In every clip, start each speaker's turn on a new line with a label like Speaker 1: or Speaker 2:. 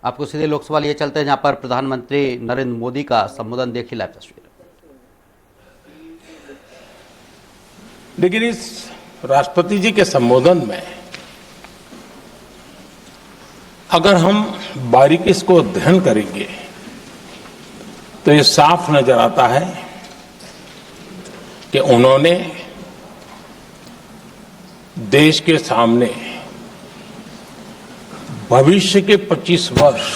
Speaker 1: आपको सीधे लोकसभा लिए चलते हैं, जहां पर प्रधानमंत्री नरेंद्र मोदी का संबोधन देखिए, लाइव तस्वीर।
Speaker 2: लेकिन इस राष्ट्रपति जी के संबोधन में अगर हम बारीकी इसको अध्ययन करेंगे तो ये साफ नजर आता है कि उन्होंने देश के सामने भविष्य के 25 वर्ष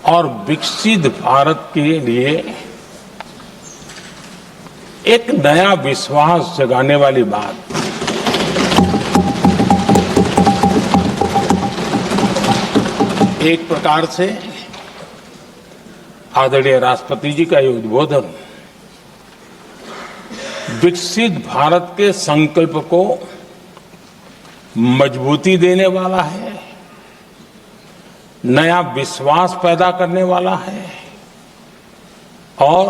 Speaker 2: और विकसित भारत के लिए एक नया विश्वास जगाने वाली बात, एक प्रकार से आदरणीय राष्ट्रपति जी का ये उद्बोधन विकसित भारत के संकल्प को मजबूती देने वाला है, नया विश्वास पैदा करने वाला है और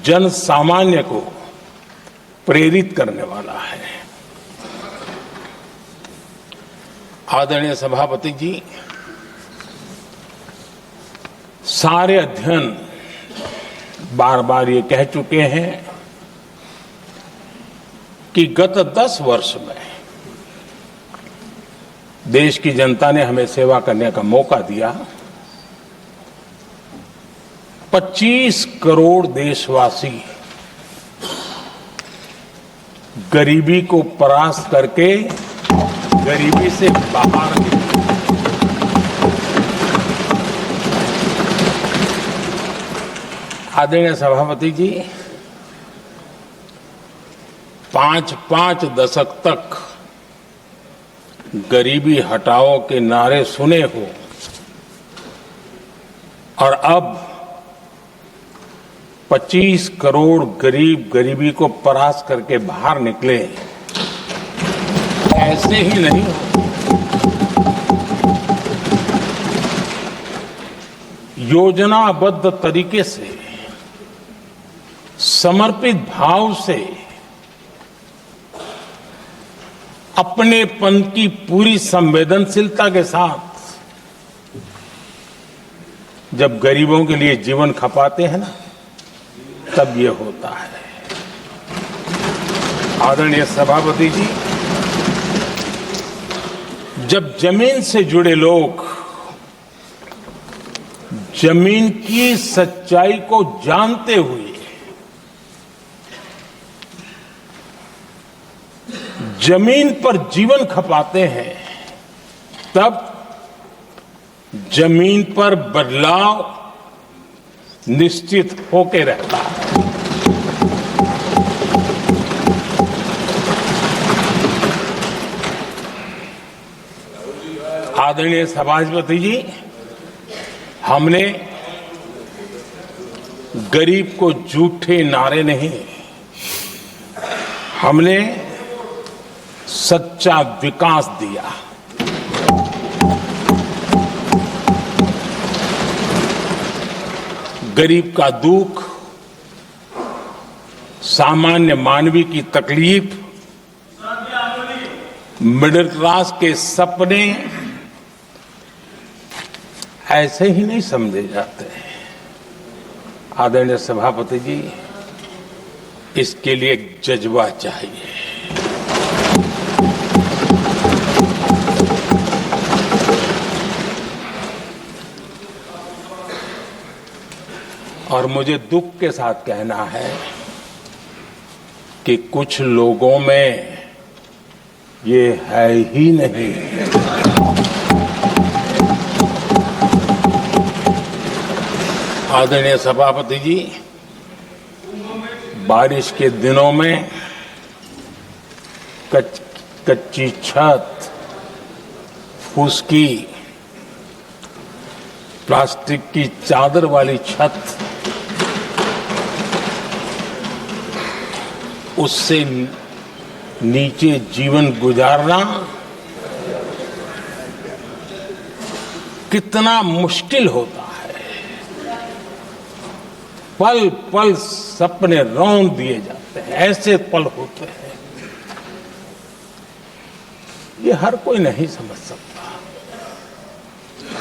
Speaker 2: जन सामान्य को प्रेरित करने वाला है। आदरणीय सभापति जी, सारे अध्ययन बार बार ये कह चुके हैं कि गत 10 वर्ष में देश की जनता ने हमें सेवा करने का मौका दिया। 25 करोड़ देशवासी गरीबी को परास्त करके गरीबी से बाहर निकले। आदरणीय सभापति जी, 5 दशक तक गरीबी हटाओ के नारे सुने हो और अब 25 करोड़ गरीब गरीबी को परास्त करके बाहर निकले, ऐसे ही नहीं। योजनाबद्ध तरीके से, समर्पित भाव से, अपनेपन की पूरी संवेदनशीलता के साथ जब गरीबों के लिए जीवन खपाते हैं ना, तब ये होता है। आदरणीय सभापति जी, जब जमीन से जुड़े लोग जमीन की सच्चाई को जानते हुए जमीन पर जीवन खपाते हैं, तब जमीन पर बदलाव निश्चित होके रहता है। आदरणीय सभापति जी, हमने गरीब को झूठे नारे नहीं, हमने सच्चा विकास दिया। गरीब का दुख, सामान्य मानवी की तकलीफ, मिडिल क्लास के सपने ऐसे ही नहीं समझे जाते। आदरणीय सभापति जी, इसके लिए एक जज्बा चाहिए। और मुझे दुख के साथ कहना है कि कुछ लोगों में ये है ही नहीं। आदरणीय सभापति जी, बारिश के दिनों में कच्ची छत, फुसकी, प्लास्टिक की चादर वाली छत, उससे नीचे जीवन गुजारना कितना मुश्किल होता है। पल पल सपने रौंद दिए जाते हैं, ऐसे पल होते हैं, ये हर कोई नहीं समझ सकता।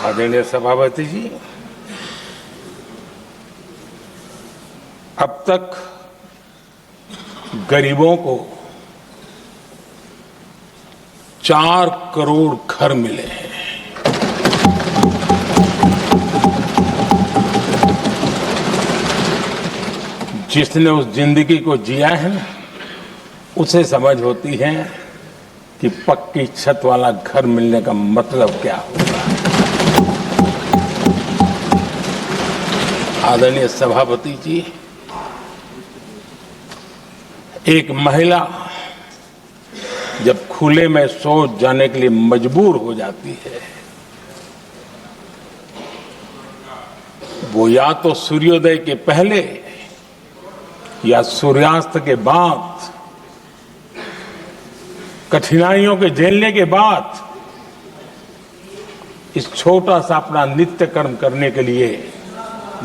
Speaker 2: आदरणीय सभापति जी, अब तक गरीबों को 4 करोड़ घर मिले हैं। जिसने उस जिंदगी को जिया है ना, उसे समझ होती है कि पक्की छत वाला घर मिलने का मतलब क्या होगा। आदरणीय सभापति जी, एक महिला जब खुले में शौच जाने के लिए मजबूर हो जाती है, वो या तो सूर्योदय के पहले या सूर्यास्त के बाद, कठिनाइयों के झेलने के बाद इस छोटा सा अपना नित्य कर्म करने के लिए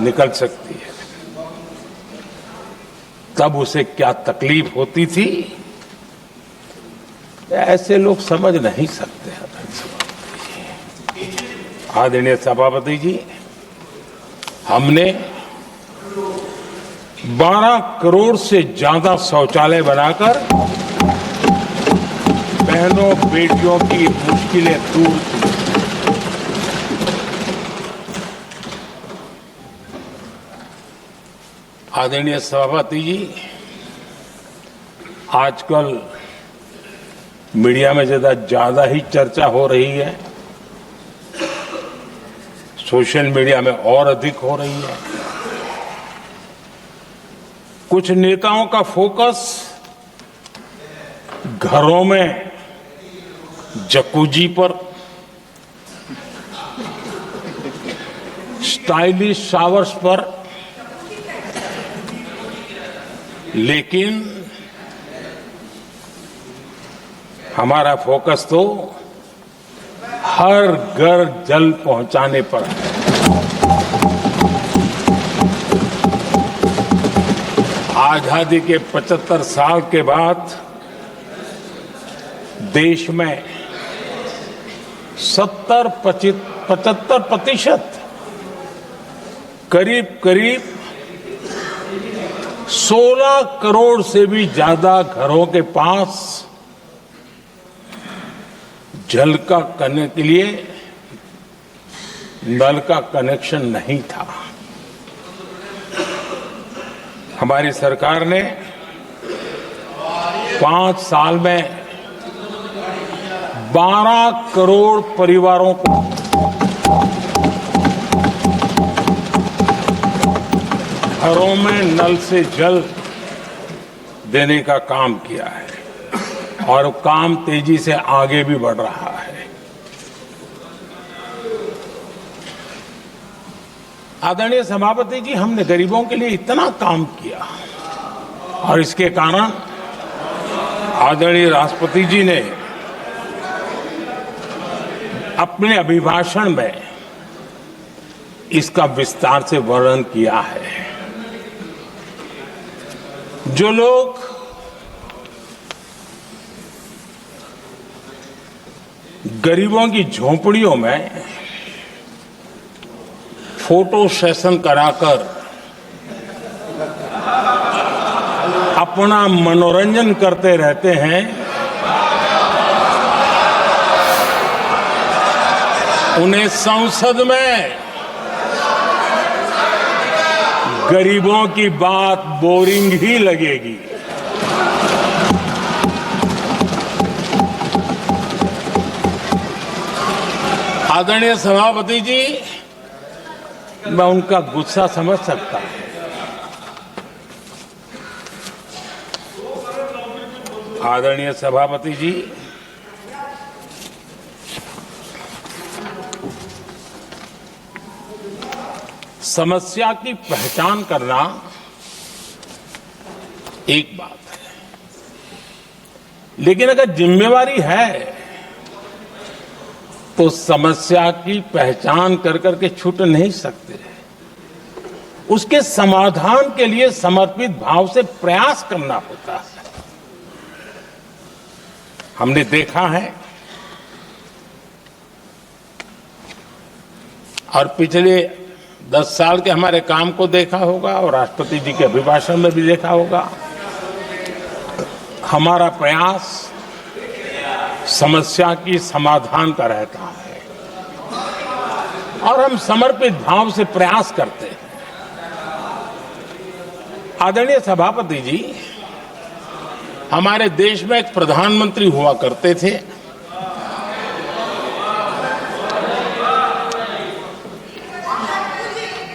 Speaker 2: निकल सकती है। तब उसे क्या तकलीफ होती थी, ऐसे लोग समझ नहीं सकते। आदरणीय सभापति जी, हमने 12 करोड़ से ज्यादा शौचालय बनाकर बहनों बेटियों की मुश्किलें दूर की। आदरणीय सभापति जी, आजकल मीडिया में ज्यादा ही चर्चा हो रही है, सोशल मीडिया में और अधिक हो रही है। कुछ नेताओं का फोकस घरों में जकूजी पर, स्टाइलिश शावर्स पर, लेकिन हमारा फोकस तो हर घर जल पहुंचाने पर है। आजादी के 75 साल के बाद देश में 75% करीब 16 करोड़ से भी ज्यादा घरों के पास जल का करने के लिए नल का कनेक्शन नहीं था। हमारी सरकार ने 5 साल में 12 करोड़ परिवारों को घरों में नल से जल देने का काम किया है और काम तेजी से आगे भी बढ़ रहा है। आदरणीय सभापति जी, हमने गरीबों के लिए इतना काम किया और इसके कारण आदरणीय राष्ट्रपति जी ने अपने अभिभाषण में इसका विस्तार से वर्णन किया है। जो लोग गरीबों की झोंपड़ियों में फोटो सेशन कराकर अपना मनोरंजन करते रहते हैं, उन्हें संसद में गरीबों की बात बोरिंग ही लगेगी। आदरणीय सभापति जी, मैं उनका गुस्सा समझ सकता हूं। आदरणीय सभापति जी, समस्या की पहचान करना एक बात है, लेकिन अगर जिम्मेवारी है तो समस्या की पहचान कर करके छूट नहीं सकते। उसके समाधान के लिए समर्पित भाव से प्रयास करना होता है। हमने देखा है और पिछले 10 साल के हमारे काम को देखा होगा और राष्ट्रपति जी के अभिभाषण में भी देखा होगा। हमारा प्रयास समस्या की समाधान का रहता है और हम समर्पित भाव से प्रयास करते हैं। आदरणीय सभापति जी, हमारे देश में एक प्रधानमंत्री हुआ करते थे।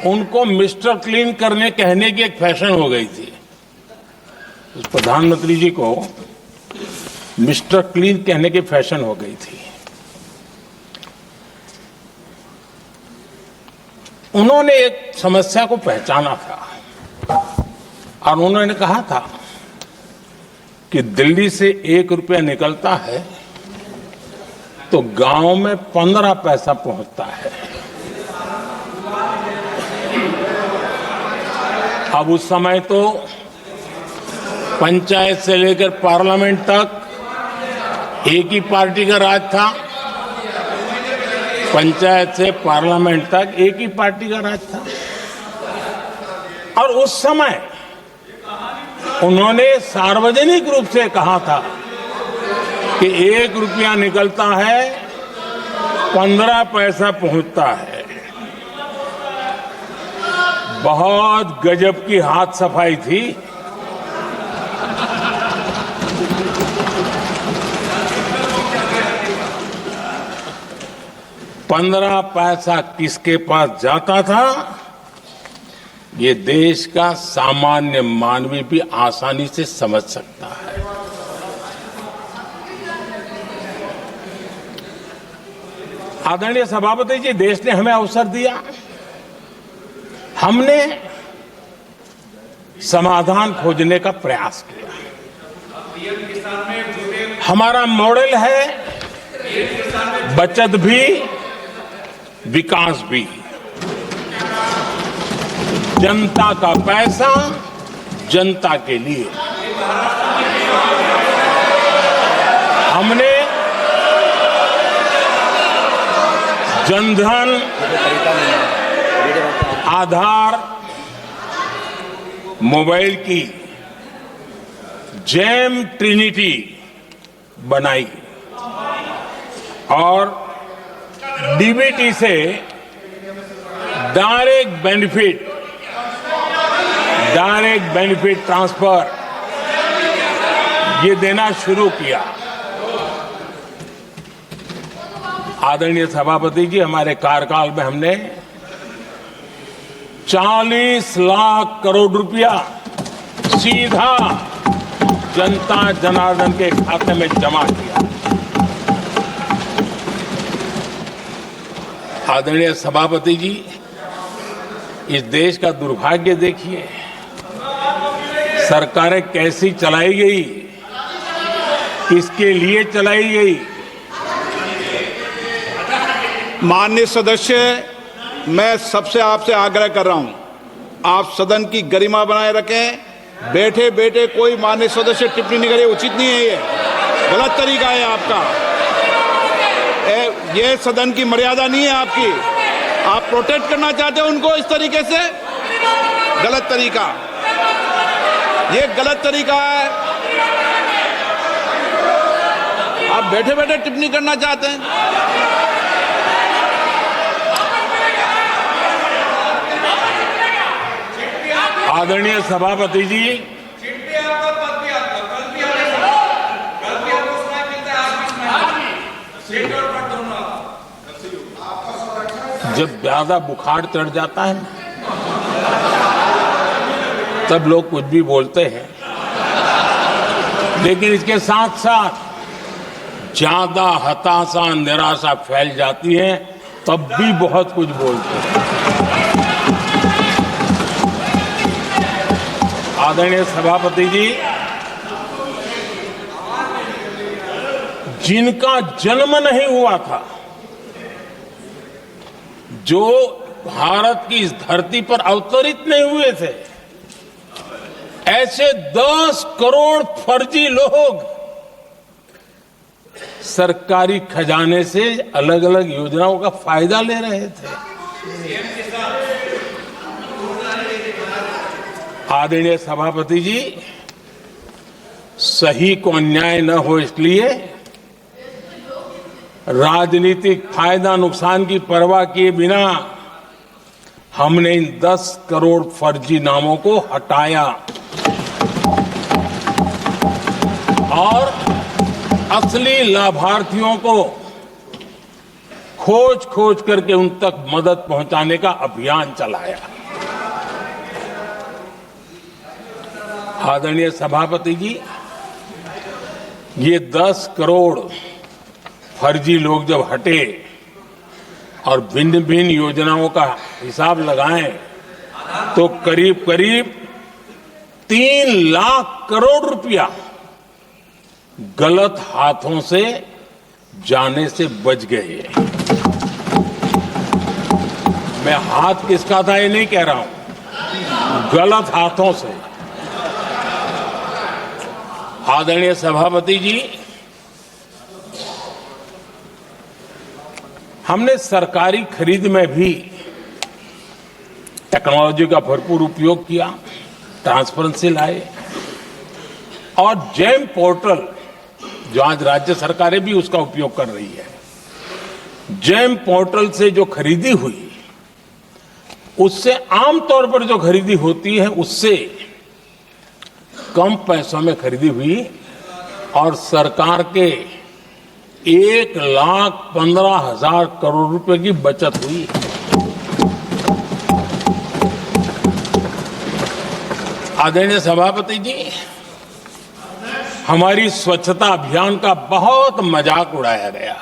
Speaker 2: उनको मिस्टर क्लीन करने कहने की एक फैशन हो गई थी। उस प्रधानमंत्री जी को मिस्टर क्लीन कहने की फैशन हो गई थी। उन्होंने एक समस्या को पहचाना था और उन्होंने कहा था कि दिल्ली से 1 रुपया निकलता है तो गांव में 15 पैसा पहुंचता है। अब उस समय तो पंचायत से लेकर पार्लियामेंट तक एक ही पार्टी का राज था। पंचायत से पार्लियामेंट तक एक ही पार्टी का राज था और उस समय उन्होंने सार्वजनिक रूप से कहा था कि 1 रुपया निकलता है 15 पैसा पहुंचता है। बहुत गजब की हाथ सफाई थी। पंद्रह पैसा किसके पास जाता था, ये देश का सामान्य मानवी भी आसानी से समझ सकता है। आदरणीय सभापति जी, देश ने हमें अवसर दिया, हमने समाधान खोजने का प्रयास किया। हमारा मॉडल है बचत भी विकास भी। जनता का पैसा जनता के लिए। हमने जनधन, आधार, मोबाइल की जेम ट्रिनिटी बनाई और डीबीटी से डायरेक्ट बेनिफिट ट्रांसफर ये देना शुरू किया। आदरणीय सभापति जी, हमारे कार्यकाल में हमने 40 लाख करोड़ रुपया सीधा जनता जनार्दन के खाते में जमा किया। आदरणीय सभापति जी, इस देश का दुर्भाग्य देखिए, सरकारें कैसी चलाई गई, किसके लिए चलाई गई।
Speaker 3: माननीय सदस्य, मैं सबसे आपसे आग्रह कर रहा हूं, आप सदन की गरिमा बनाए रखें। बैठे बैठे कोई माननीय सदस्य टिप्पणी नहीं करे, उचित नहीं है, ये गलत तरीका है आपका। ये सदन की मर्यादा नहीं है आपकी। आप प्रोटेक्ट करना चाहते हो उनको इस तरीके से, गलत तरीका, ये गलत तरीका है। आप बैठे बैठे टिप्पणी करना चाहते हैं।
Speaker 2: आदरणीय सभापति जी, जब ज्यादा बुखार चढ़ जाता है तब लोग कुछ भी बोलते हैं, लेकिन इसके साथ साथ ज्यादा हताशा निराशा फैल जाती है तब भी बहुत कुछ बोलते हैं। आदरणीय सभापति जी, जिनका जन्म नहीं हुआ था, जो भारत की इस धरती पर अवतरित नहीं हुए थे, ऐसे 10 करोड़ फर्जी लोग सरकारी खजाने से अलग अलग योजनाओं का फायदा ले रहे थे। आदरणीय सभापति जी, सही को अन्याय न हो इसलिए राजनीतिक फायदा नुकसान की परवाह किए बिना हमने इन 10 करोड़ फर्जी नामों को हटाया और असली लाभार्थियों को खोज खोज करके उन तक मदद पहुंचाने का अभियान चलाया। आदरणीय सभापति जी, ये 10 करोड़ फर्जी लोग जब हटे और भिन्न भिन्न योजनाओं का हिसाब लगाएं तो करीब करीब 3 लाख करोड़ रुपया गलत हाथों से जाने से बच गए। मैं हाथ किसका था ये नहीं कह रहा हूं, गलत हाथों से। आदरणीय सभापति जी, हमने सरकारी खरीद में भी टेक्नोलॉजी का भरपूर उपयोग किया, ट्रांसपेरेंसी लाए और जेम पोर्टल जो आज राज्य सरकारें भी उसका उपयोग कर रही है, जेम पोर्टल से जो खरीदी हुई उससे आमतौर पर जो खरीदी होती है उससे कम पैसों में खरीदी हुई और सरकार के 1,15,000 करोड़ रुपए की बचत हुई। आदरणीय सभापति जी, हमारी स्वच्छता अभियान का बहुत मजाक उड़ाया गया,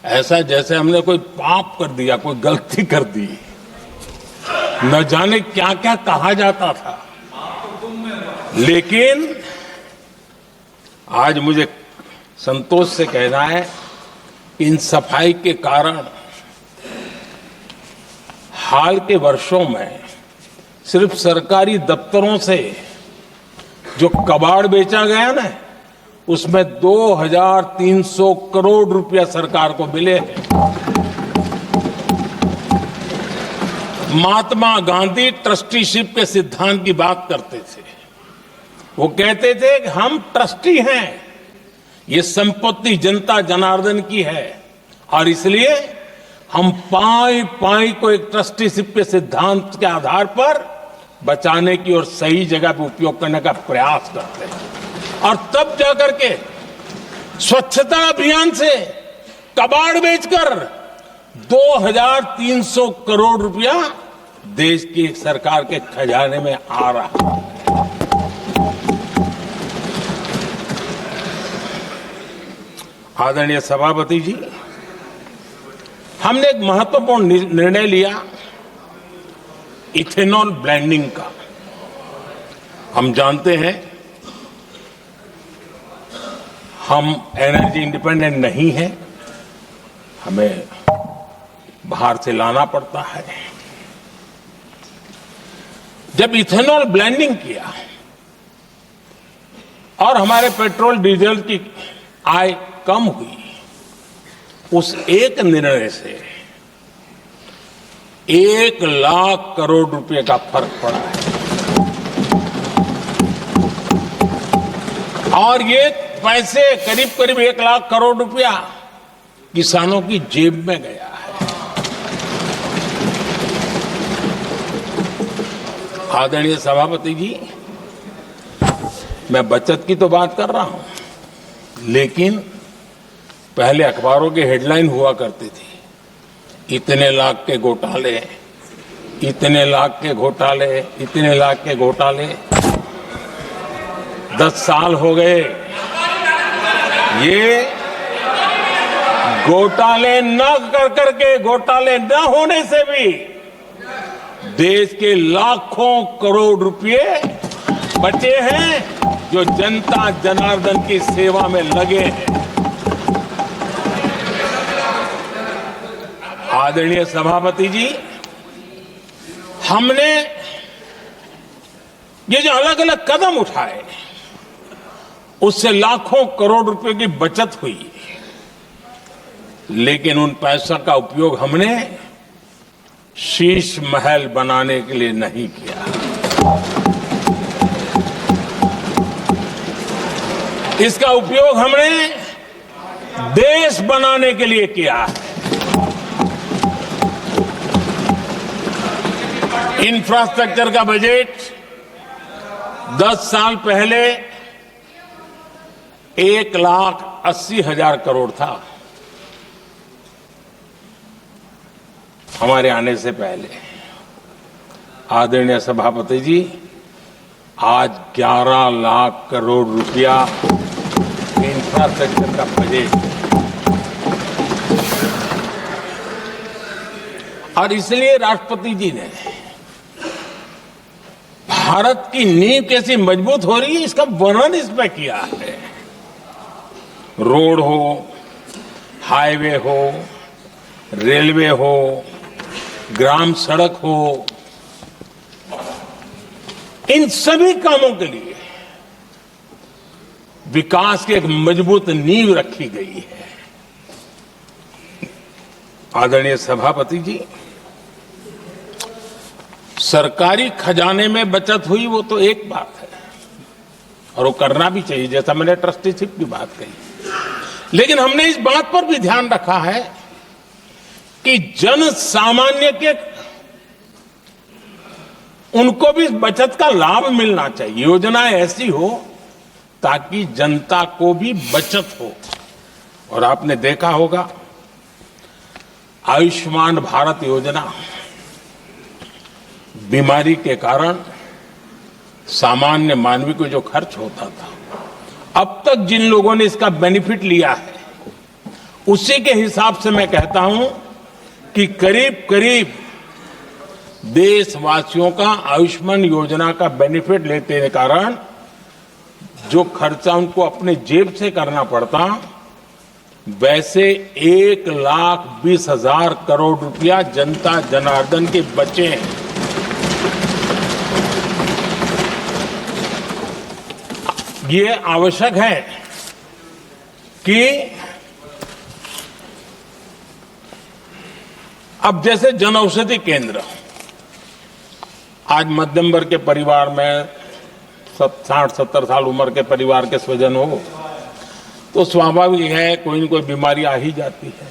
Speaker 2: ऐसा जैसे हमने कोई पाप कर दिया, कोई गलती कर दी, न जाने क्या क्या कहा जाता था। लेकिन आज मुझे संतोष से कहना है कि इन सफाई के कारण हाल के वर्षों में सिर्फ सरकारी दफ्तरों से जो कबाड़ बेचा गया ना, उसमें 2,300 करोड़ रुपया सरकार को मिले हैं। महात्मा गांधी ट्रस्टीशिप के सिद्धांत की बात करते थे। वो कहते थे कि हम ट्रस्टी हैं, ये संपत्ति जनता जनार्दन की है और इसलिए हम पाई पाई को एक ट्रस्टीशिप के सिद्धांत के आधार पर बचाने की और सही जगह पर उपयोग करने का प्रयास करते हैं। और तब जाकर के स्वच्छता अभियान से कबाड़ बेचकर 2,300 करोड़ रुपया देश की सरकार के खजाने में आ रहा है। आदरणीय सभापति जी, हमने एक महत्वपूर्ण निर्णय लिया इथेनॉल ब्लेंडिंग का। हम जानते हैं हम एनर्जी इंडिपेंडेंट नहीं है, हमें बाहर से लाना पड़ता है। जब इथेनॉल ब्लेंडिंग किया और हमारे पेट्रोल डीजल की आय कम हुई, उस एक निर्णय से 1 लाख करोड़ रुपए का फर्क पड़ा है और ये पैसे करीब करीब 1 लाख करोड़ रुपया किसानों की जेब में गया है। आदरणीय सभापति जी, मैं बचत की तो बात कर रहा हूं, लेकिन पहले अखबारों की हेडलाइन हुआ करती थी, इतने लाख के घोटाले, इतने लाख के घोटाले, इतने लाख के घोटाले। 10 साल हो गए, ये घोटाले न कर करके, घोटाले न होने से भी देश के लाखों करोड़ रुपए बचे हैं जो जनता जनार्दन की सेवा में लगे हैं। आदरणीय सभापति जी, हमने ये जो अलग अलग कदम उठाए उससे लाखों करोड़ रुपए की बचत हुई, लेकिन उन पैसों का उपयोग हमने शीश महल बनाने के लिए नहीं किया। इसका उपयोग हमने देश बनाने के लिए किया है। इंफ्रास्ट्रक्चर का बजट 10 साल पहले 1,80,000 करोड़ था, हमारे आने से पहले। आदरणीय सभापति जी, आज 11 लाख करोड़ रुपया इंफ्रास्ट्रक्चर का बजट, और इसलिए राष्ट्रपति जी ने भारत की नींव कैसी मजबूत हो रही है इसका वर्णन इसमें किया है। रोड हो, हाईवे हो, रेलवे हो, ग्राम सड़क हो, इन सभी कामों के लिए विकास की एक मजबूत नींव रखी गई है। आदरणीय सभापति जी, सरकारी खजाने में बचत हुई वो तो एक बात है, और वो करना भी चाहिए, जैसा मैंने ट्रस्टीशिप की बात कही। लेकिन हमने इस बात पर भी ध्यान रखा है कि जन सामान्य के उनको भी बचत का लाभ मिलना चाहिए। योजनाएं ऐसी हो ताकि जनता को भी बचत हो। और आपने देखा होगा आयुष्मान भारत योजना, बीमारी के कारण सामान्य मानवी को जो खर्च होता था, अब तक जिन लोगों ने इसका बेनिफिट लिया है, उसी के हिसाब से मैं कहता हूं कि करीब करीब देशवासियों का आयुष्मान योजना का बेनिफिट लेते के कारण जो खर्चा उनको अपने जेब से करना पड़ता, वैसे 1,20,000 करोड़ रुपया जनता जनार्दन के बचे हैं। ये आवश्यक है कि अब जैसे जन औषधि केंद्र, आज मध्यम वर्ग के परिवार में 60-70 साल उम्र के परिवार के स्वजन हो तो स्वाभाविक है कोई न कोई बीमारी आ ही जाती है,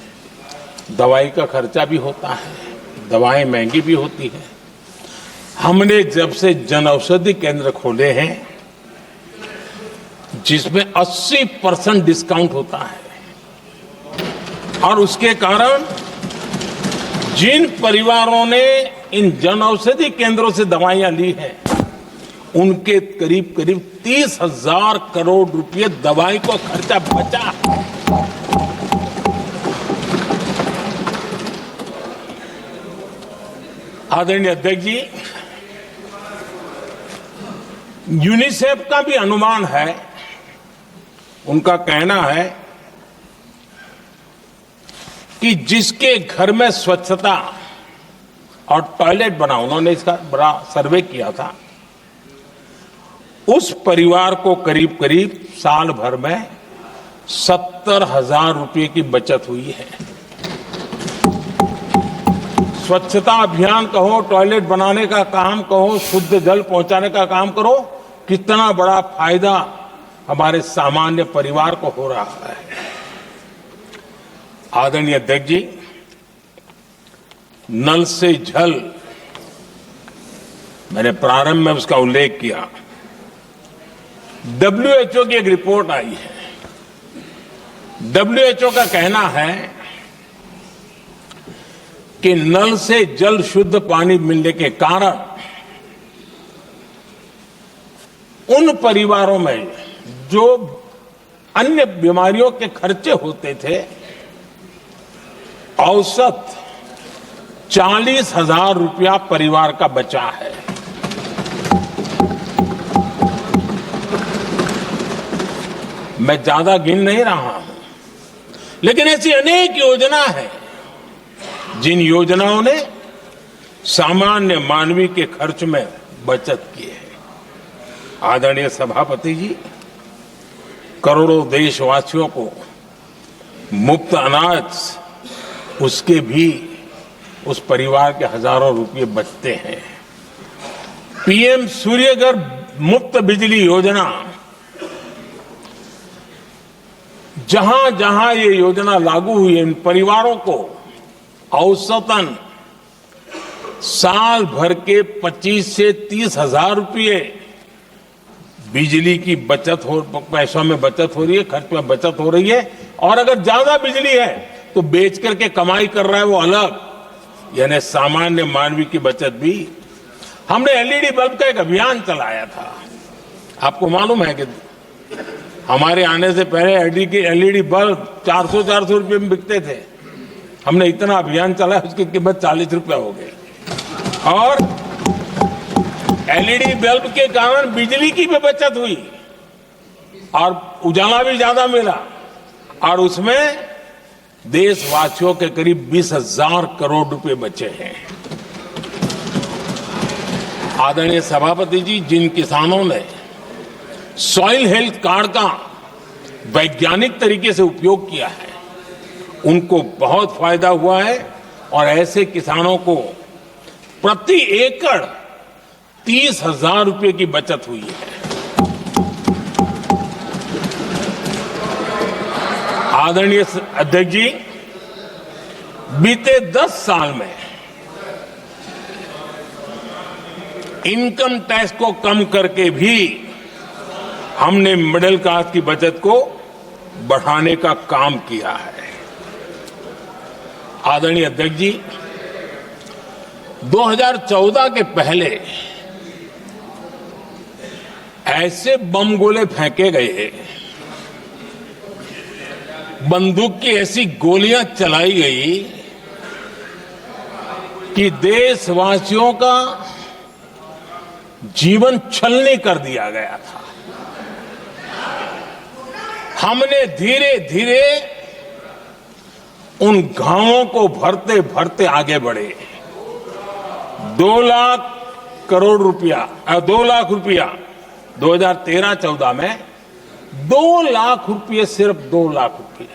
Speaker 2: दवाई का खर्चा भी होता है, दवाएं महंगी भी होती है। हमने जब से जन औषधि केंद्र खोले हैं जिसमें 80% डिस्काउंट होता है, और उसके कारण जिन परिवारों ने इन जन औषधि केंद्रों से दवाइयां ली हैं उनके करीब करीब 30,000 करोड़ रुपए दवाई को खर्चा बचा। आदरणीय अध्यक्ष जी, यूनिसेफ का भी अनुमान है, उनका कहना है कि जिसके घर में स्वच्छता और टॉयलेट बना, उन्होंने इसका बड़ा सर्वे किया था, उस परिवार को करीब करीब साल भर में 70,000 रुपए की बचत हुई है। स्वच्छता अभियान कहो, टॉयलेट बनाने का काम कहो, शुद्ध जल पहुंचाने का काम करो, कितना बड़ा फायदा हमारे सामान्य परिवार को हो रहा है। आदरणीय अध्यक्ष जी, नल से जल, मैंने प्रारंभ में उसका उल्लेख किया। WHO की एक रिपोर्ट आई है। WHO का कहना है कि नल से जल शुद्ध पानी मिलने के कारण उन परिवारों में जो अन्य बीमारियों के खर्चे होते थे, औसत 40,000 रुपया परिवार का बचा है। मैं ज्यादा गिन नहीं रहा हूं, लेकिन ऐसी अनेक योजना है जिन योजनाओं ने सामान्य मानवी के खर्च में बचत की है। आदरणीय सभापति जी, करोड़ों देशवासियों को मुफ्त अनाज, उसके भी उस परिवार के हजारों रुपये बचते हैं। पीएम सूर्यघर मुफ्त बिजली योजना, जहां जहां ये योजना लागू हुई है, इन परिवारों को औसतन साल भर के 25 से 30 हजार रुपये बिजली की बचत हो, पैसों में बचत हो रही है, खर्च में बचत हो रही है। और अगर ज्यादा बिजली है तो बेच करके कमाई कर रहा है वो अलग, यानी सामान्य मानवी की बचत भी। हमने एलईडी बल्ब का एक अभियान चलाया था। आपको मालूम है कि हमारे आने से पहले एलईडी बल्ब 400 रुपये में बिकते थे। हमने इतना अभियान चलाया, उसकी कीमत 40 रुपया हो गई। और एलईडी बल्ब के कारण बिजली की भी बचत हुई और उजाला भी ज्यादा मिला, और उसमें देशवासियों के करीब 20,000 करोड़ रुपए बचे हैं। आदरणीय सभापति जी, जिन किसानों ने सॉइल हेल्थ कार्ड का वैज्ञानिक तरीके से उपयोग किया है, उनको बहुत फायदा हुआ है। और ऐसे किसानों को प्रति एकड़ 30,000 रुपये की बचत हुई है। आदरणीय अध्यक्ष जी, बीते 10 साल में इनकम टैक्स को कम करके भी हमने मिडिल क्लास की बचत को बढ़ाने का काम किया है। आदरणीय अध्यक्ष जी, 2014 के पहले ऐसे बम गोले फेंके गए, बंदूक की ऐसी गोलियां चलाई गई कि देशवासियों का जीवन छलनी कर दिया गया था। हमने धीरे धीरे उन घावों को भरते भरते आगे बढ़े। 2 लाख करोड़ रुपया 2 लाख रुपया 2013-14 में 2 लाख रुपये, सिर्फ 2 लाख रुपये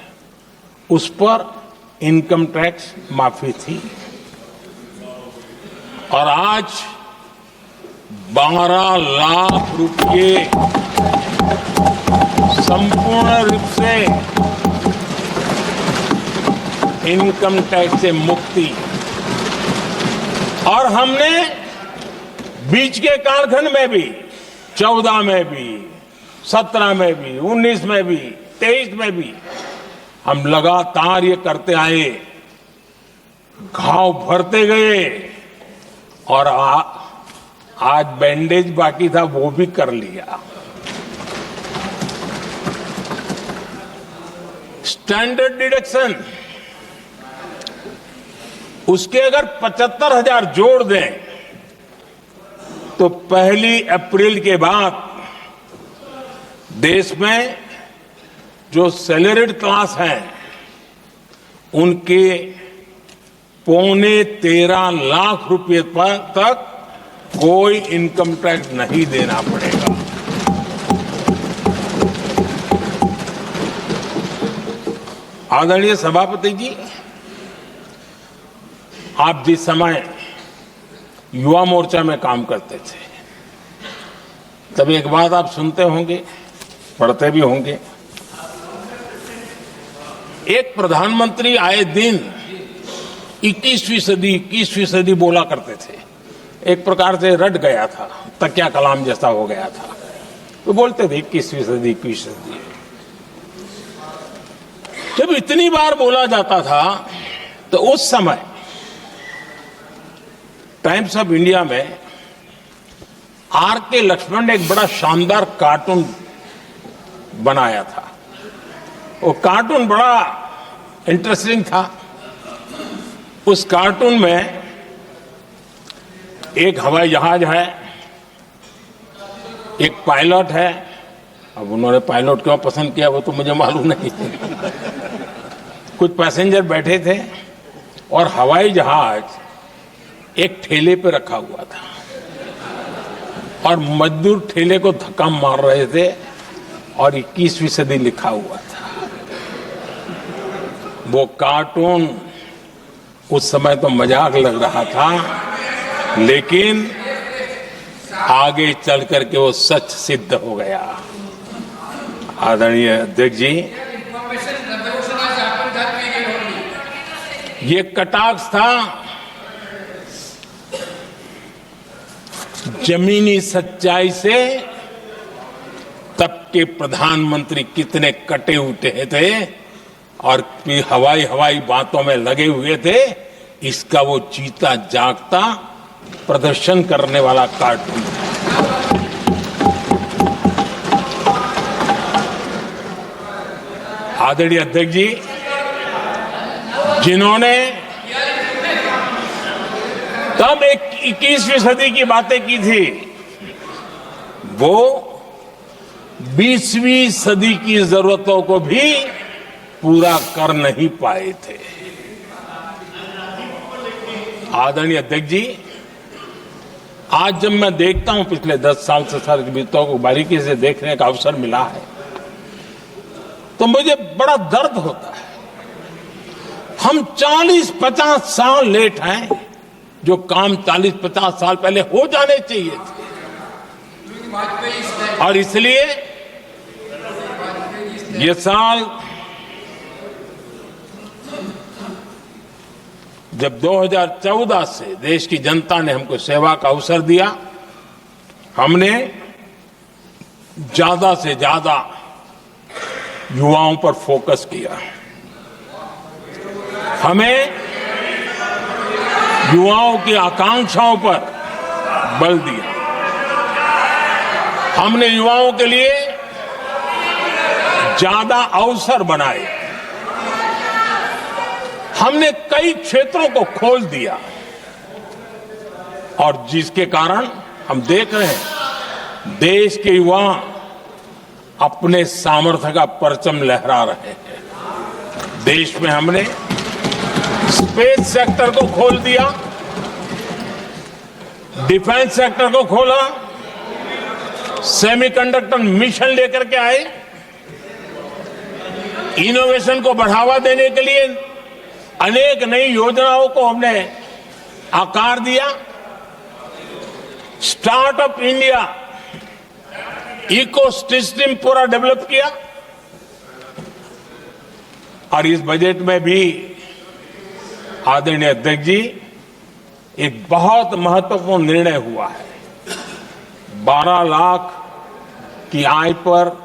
Speaker 2: उस पर इनकम टैक्स माफी थी। और आज 12 लाख रुपये संपूर्ण रूप से इनकम टैक्स से मुक्ति। और हमने बीच के कालखंड में भी 14 में भी, 17 में भी, 19 में भी, 23 में भी हम लगातार ये करते आए, घाव भरते गए। और आज बैंडेज बाकी था, वो भी कर लिया। स्टैंडर्ड डिडक्शन, उसके अगर 75,000 जोड़ दें तो 1 अप्रैल के बाद देश में जो सैलरीड क्लास है उनके 13.25 लाख रुपए पर तक कोई इनकम टैक्स नहीं देना पड़ेगा। आदरणीय सभापति जी, आप जिस समय युवा मोर्चा में काम करते थे, तब एक बात आप सुनते होंगे, पढ़ते भी होंगे। एक प्रधानमंत्री आए दिन 21वीं सदी बोला करते थे। एक प्रकार से रट गया था, तकिया कलाम जैसा हो गया था, तो बोलते थे 21वीं सदी। जब इतनी बार बोला जाता था तो उस समय टाइम्स ऑफ इंडिया में आर.के. लक्ष्मण ने एक बड़ा शानदार कार्टून बनाया था। वो कार्टून बड़ा इंटरेस्टिंग था। उस कार्टून में एक हवाई जहाज है, एक पायलट है। अब उन्होंने पायलट क्यों पसंद किया वो तो मुझे मालूम नहीं। कुछ पैसेंजर बैठे थे और हवाई जहाज एक ठेले पे रखा हुआ था और मजदूर ठेले को धक्का मार रहे थे और 21वीं सदी लिखा हुआ था। वो कार्टून उस समय तो मजाक लग रहा था, लेकिन आगे चल करके वो सच सिद्ध हो गया। आदरणीय अध्यक्ष जी, ये कटाक्ष था जमीनी सच्चाई से। तब के प्रधानमंत्री कितने कटे उठे थे और हवाई बातों में लगे हुए थे, इसका वो जीता जागता प्रदर्शन करने वाला कार्टून है। आदरणीय अध्यक्ष जी, जिन्होंने तब 21वीं सदी की बातें की थी, वो 20वीं सदी की जरूरतों को भी पूरा कर नहीं पाए थे। आदरणीय अध्यक्ष जी, आज जब मैं देखता हूं, पिछले 10 साल से सारे बीतों को बारीकी से देखने का अवसर मिला है, तो मुझे बड़ा दर्द होता है। हम 40-50 साल लेट हैं, जो काम 40-50 साल पहले हो जाने चाहिए थे। और इसलिए ये साल जब 2014 से देश की जनता ने हमको सेवा का अवसर दिया, हमने ज्यादा से ज्यादा युवाओं पर फोकस किया। हमें युवाओं की आकांक्षाओं पर बल दिया। हमने युवाओं के लिए ज्यादा अवसर बनाए। हमने कई क्षेत्रों को खोल दिया और जिसके कारण हम देख रहे हैं देश के युवा अपने सामर्थ्य का परचम लहरा रहे हैं। देश में हमने स्पेस सेक्टर को खोल दिया, डिफेंस सेक्टर को खोला, सेमीकंडक्टर मिशन लेकर के आए, इनोवेशन को बढ़ावा देने के लिए अनेक नई योजनाओं को हमने आकार दिया। स्टार्टअप इंडिया इकोसिस्टम पूरा डेवलप किया। और इस बजट में भी आदरणीय अध्यक्ष जी, एक बहुत महत्वपूर्ण निर्णय हुआ है। 12 लाख की आय पर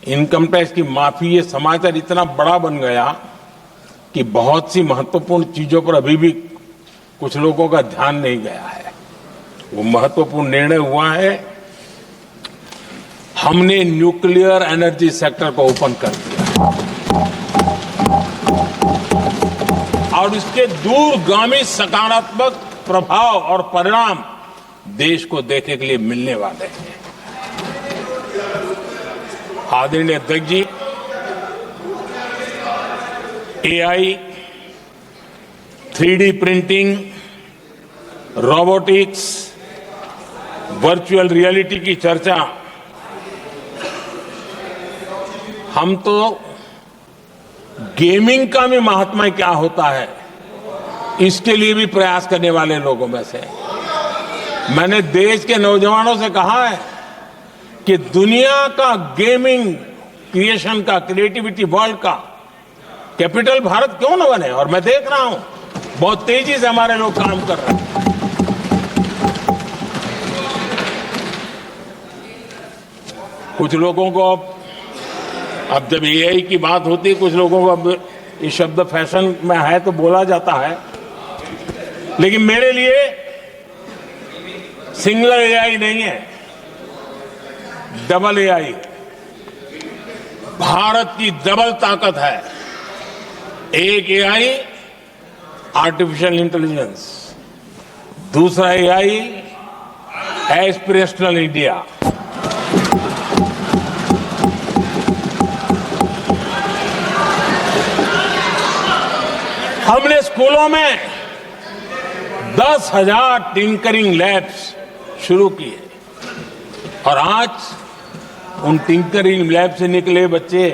Speaker 2: इनकम टैक्स की माफी। ये समाचार इतना बड़ा बन गया कि बहुत सी महत्वपूर्ण चीजों पर अभी भी कुछ लोगों का ध्यान नहीं गया है। वो महत्वपूर्ण निर्णय हुआ है, हमने न्यूक्लियर एनर्जी सेक्टर को ओपन कर दिया और इसके दूरगामी सकारात्मक प्रभाव और परिणाम देश को देखने के लिए मिलने वाले हैं। आदरणीय अध्यक्ष जी, AI, 3D printing, robotics, virtual reality की चर्चा हम तो गेमिंग का भी महात्मा क्या होता है इसके लिए भी प्रयास करने वाले लोगों में से। मैंने देश के नौजवानों से कहा है कि दुनिया का गेमिंग क्रिएशन का, क्रिएटिविटी वर्ल्ड का कैपिटल भारत क्यों न बने। और मैं देख रहा हूं बहुत तेजी से हमारे लोग काम कर रहे हैं। कुछ लोगों को अब जब एआई की बात होती है, कुछ लोगों को अब ये शब्द फैशन में है तो बोला जाता है, लेकिन मेरे लिए सिंगल एआई नहीं है, डबल एआई। भारत की डबल ताकत है। एक एआई आर्टिफिशियल इंटेलिजेंस, दूसरा एआई एस्पिरेशनल इंडिया। हमने स्कूलों में 10,000 टिंकरिंग लैब्स शुरू किए और आज उन टिंकरिंग लैब से निकले बच्चे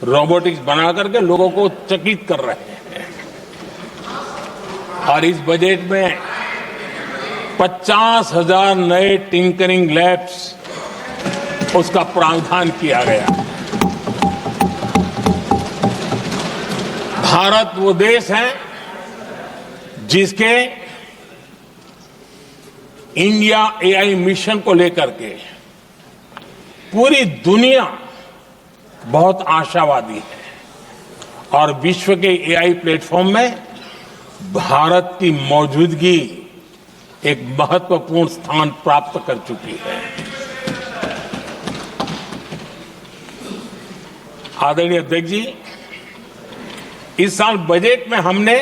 Speaker 2: रोबोटिक्स बना करके लोगों को चकित कर रहे हैं। और इस बजट में 50,000 नए टिंकरिंग लैब्स उसका प्रावधान किया गया। भारत वो देश है जिसके इंडिया एआई मिशन को लेकर के पूरी दुनिया बहुत आशावादी है और विश्व के एआई प्लेटफॉर्म में भारत की मौजूदगी एक महत्वपूर्ण स्थान प्राप्त कर चुकी है। आदरणीय अध्यक्ष जी, इस साल बजट में हमने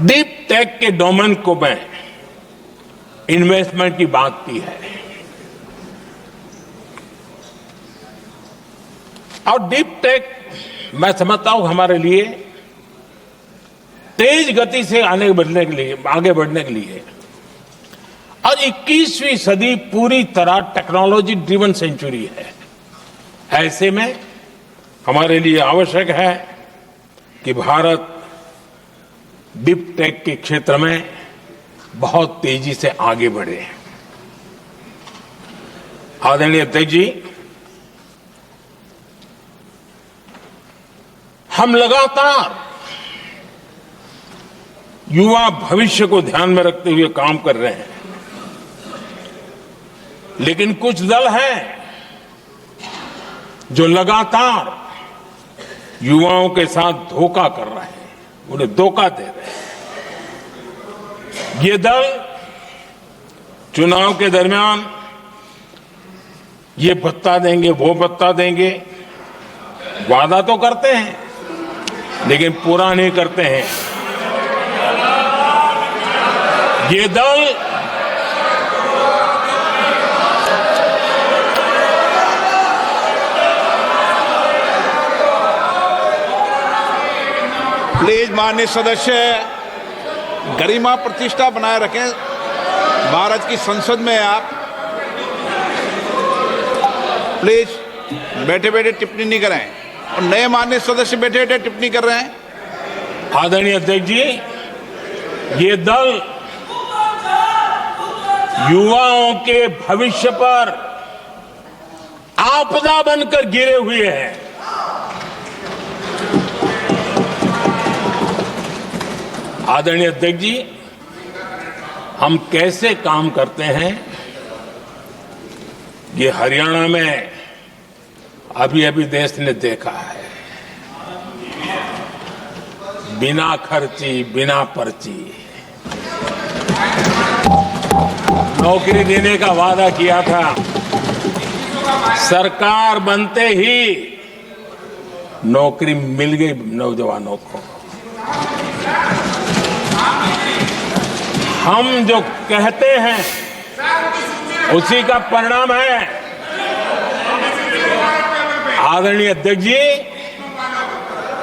Speaker 2: डीप टेक के डोमेन को में इन्वेस्टमेंट की बात की है और डीप टेक मैं समझता हूं हमारे लिए तेज गति से आगे बढ़ने के लिए और 21वीं सदी पूरी तरह टेक्नोलॉजी ड्रिवन सेंचुरी है। ऐसे में हमारे लिए आवश्यक है कि भारत डीप टेक के क्षेत्र में बहुत तेजी से आगे बढ़े। आदरणीय अध्यक्ष जी, हम लगातार युवा भविष्य को ध्यान में रखते हुए काम कर रहे हैं, लेकिन कुछ दल हैं जो लगातार युवाओं के साथ धोखा कर रहे हैं, उन्हें धोखा दे रहे हैं। ये दल चुनाव के दरमियान ये भत्ता देंगे, वो भत्ता देंगे, वादा तो करते हैं लेकिन पूरा नहीं करते हैं। ये दल
Speaker 3: प्लीज माननीय सदस्य गरिमा प्रतिष्ठा बनाए रखें। भारत की संसद में आप प्लीज बैठे बैठे टिप्पणी नहीं करें और नए माननीय सदस्य बैठे बैठे टिप्पणी कर रहे हैं।
Speaker 2: आदरणीय अध्यक्ष जी, ये दल युवाओं के भविष्य पर आपदा बनकर गिरे हुए हैं। आदरणीय अध्यक्ष जी, हम कैसे काम करते हैं ये हरियाणा में अभी अभी देश ने देखा है। बिना खर्ची, बिना पर्ची नौकरी देने का वादा किया था। सरकार बनते ही नौकरी मिल गई नौजवानों को। हम जो कहते हैं उसी का परिणाम है। आदरणीय अध्यक्ष जी,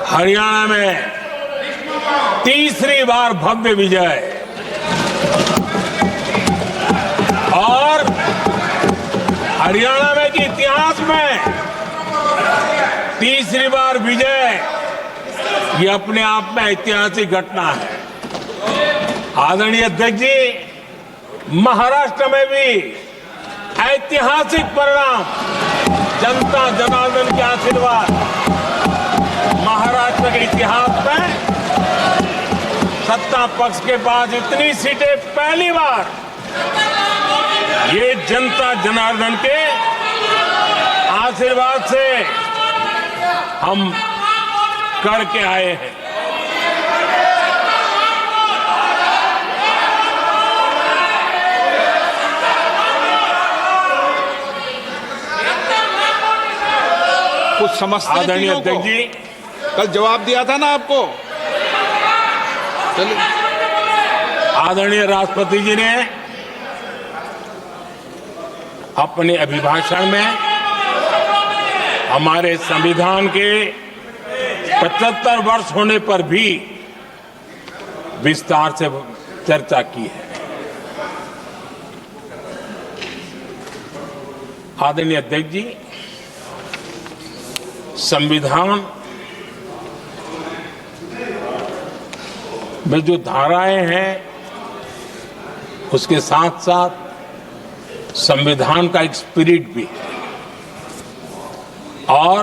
Speaker 2: हरियाणा में तीसरी बार भव्य विजय और हरियाणा में के इतिहास में तीसरी बार विजय, ये अपने आप में ऐतिहासिक घटना है। आदरणीय अध्यक्ष जी, महाराष्ट्र में भी ऐतिहासिक परिणाम, जनता जनार्दन के आशीर्वाद। महाराष्ट्र के इतिहास में सत्ता पक्ष के पास इतनी सीटें पहली बार, ये जनता जनार्दन के आशीर्वाद से हम करके आए हैं।
Speaker 3: कुछ समझते
Speaker 2: आदरणीय
Speaker 3: चीजों को।
Speaker 2: अध्यक्ष जी,
Speaker 3: कल जवाब दिया था ना आपको। चलिए।
Speaker 2: आदरणीय राष्ट्रपति जी ने अपने अभिभाषण में हमारे संविधान के 75 वर्ष होने पर भी विस्तार से चर्चा की है। आदरणीय अध्यक्ष जी, संविधान में जो धाराएं हैं उसके साथ साथ संविधान का एक स्पिरिट भी है और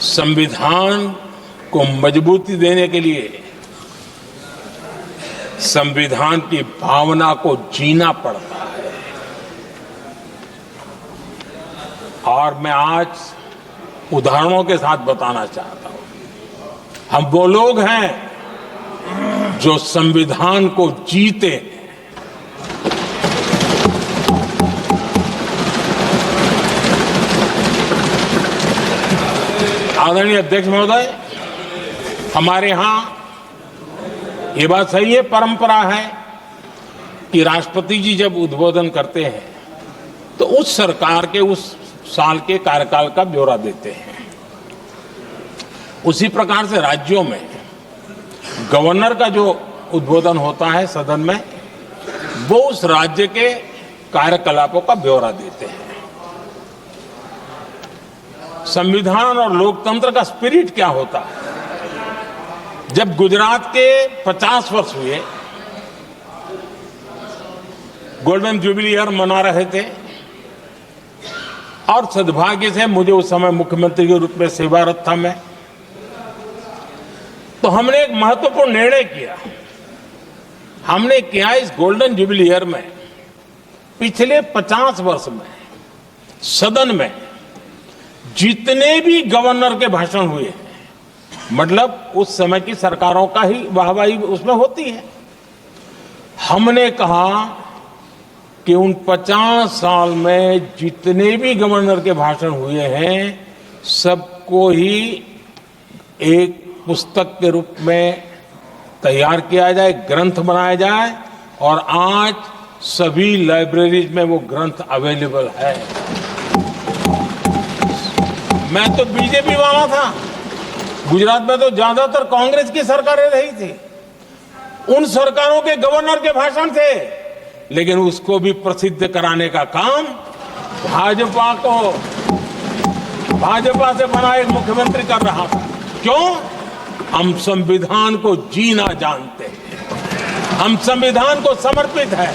Speaker 2: संविधान को मजबूती देने के लिए संविधान की भावना को जीना पड़ता है। और मैं आज उदाहरणों के साथ बताना चाहता हूं, हम वो लोग हैं जो संविधान को जीते हैं। आदरणीय अध्यक्ष महोदय, हमारे यहां ये बात सही है, परंपरा है कि राष्ट्रपति जी जब उद्बोधन करते हैं तो उस सरकार के उस साल के कार्यकाल का ब्यौरा देते हैं। उसी प्रकार से राज्यों में गवर्नर का जो उद्बोधन होता है सदन में, वो उस राज्य के कार्यकलापों का ब्यौरा देते हैं। संविधान और लोकतंत्र का स्पिरिट क्या होता है? जब गुजरात के 50 वर्ष हुए, गोल्डन जुबली ईयर मना रहे थे और सद्भाग्य से मुझे उस समय मुख्यमंत्री के रूप में सेवारत था मैं, तो हमने एक महत्वपूर्ण निर्णय किया। हमने किया इस गोल्डन जुबली ईयर में पिछले 50 वर्ष में सदन में जितने भी गवर्नर के भाषण हुए, मतलब उस समय की सरकारों का ही वाहवाही उसमें होती है, हमने कहा कि उन 50 साल में जितने भी गवर्नर के भाषण हुए हैं सबको ही एक पुस्तक के रूप में तैयार किया जाए, ग्रंथ बनाया जाए और आज सभी लाइब्रेरीज में वो ग्रंथ अवेलेबल है। मैं तो बीजेपी वाला था, गुजरात में तो ज्यादातर कांग्रेस की सरकारें रही थी, उन सरकारों के गवर्नर के भाषण थे, लेकिन उसको भी प्रसिद्ध कराने का काम भाजपा से बना एक मुख्यमंत्री कर रहा था। क्यों? हम संविधान को जीना जानते हैं, हम संविधान को समर्पित है,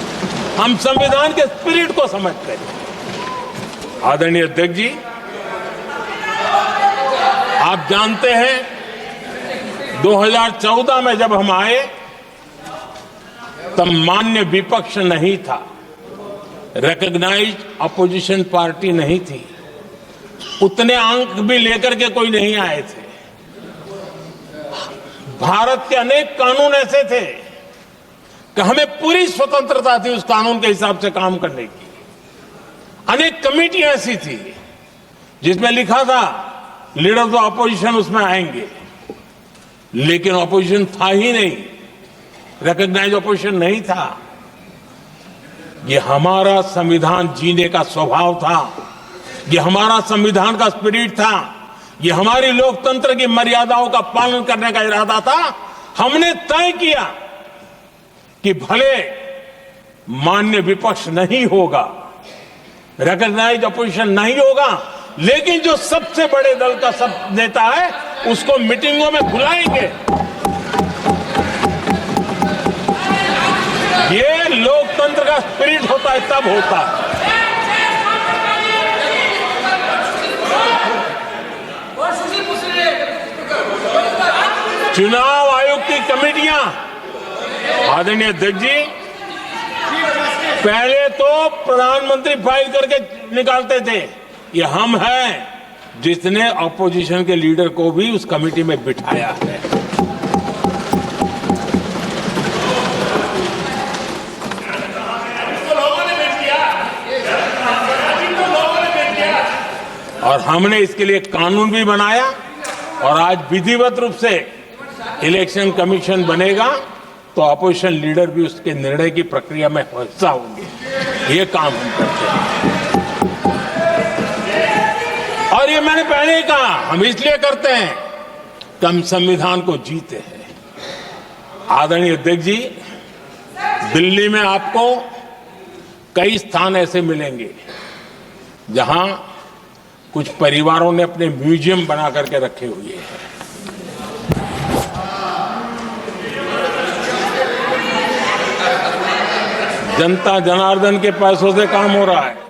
Speaker 2: हम संविधान के स्पिरिट को समझते हैं। आदरणीय अध्यक्ष जी, आप जानते हैं 2014 में जब हम आए तब मान्य विपक्ष नहीं था, रिकॉग्नाइज्ड अपोजिशन पार्टी नहीं थी, उतने अंक भी लेकर के कोई नहीं आए थे। भारत के अनेक कानून ऐसे थे कि हमें पूरी स्वतंत्रता थी उस कानून के हिसाब से काम करने की। अनेक कमेटियां ऐसी थी जिसमें लिखा था लीडर्स ऑफ अपोजिशन उसमें आएंगे, लेकिन अपोजिशन था ही नहीं, रिकॉग्नाइज अपोजिशन नहीं था। ये हमारा संविधान जीने का स्वभाव था, ये हमारा संविधान का स्पिरिट था, ये हमारी लोकतंत्र की मर्यादाओं का पालन करने का इरादा था। हमने तय किया कि भले मान्य विपक्ष नहीं होगा, रिकॉग्नाइज अपोजिशन नहीं होगा, लेकिन जो सबसे बड़े दल का सब नेता है उसको मीटिंगों में बुलाएंगे। ये लोकतंत्र का स्पिरिट होता है, तब होता है। चुनाव आयोग की कमेटियां, आदरणीय अध्यक्ष जी, पहले तो प्रधानमंत्री फाइल करके निकालते थे, ये हम हैं जिसने अपोजिशन के लीडर को भी उस कमेटी में बिठाया है। और हमने इसके लिए कानून भी बनाया और आज विधिवत रूप से इलेक्शन कमीशन बनेगा तो अपोजिशन लीडर भी उसके निर्णय की प्रक्रिया में हिस्सा होंगे। ये काम हम करते हैं और ये मैंने पहले ही कहा, हम इसलिए करते हैं कि हम संविधान को जीते हैं। आदरणीय अध्यक्ष जी, दिल्ली में आपको कई स्थान ऐसे मिलेंगे जहां कुछ परिवारों ने अपने म्यूजियम बना करके रखे हुए हैं। जनता जनार्दन के पैसों से काम हो रहा है।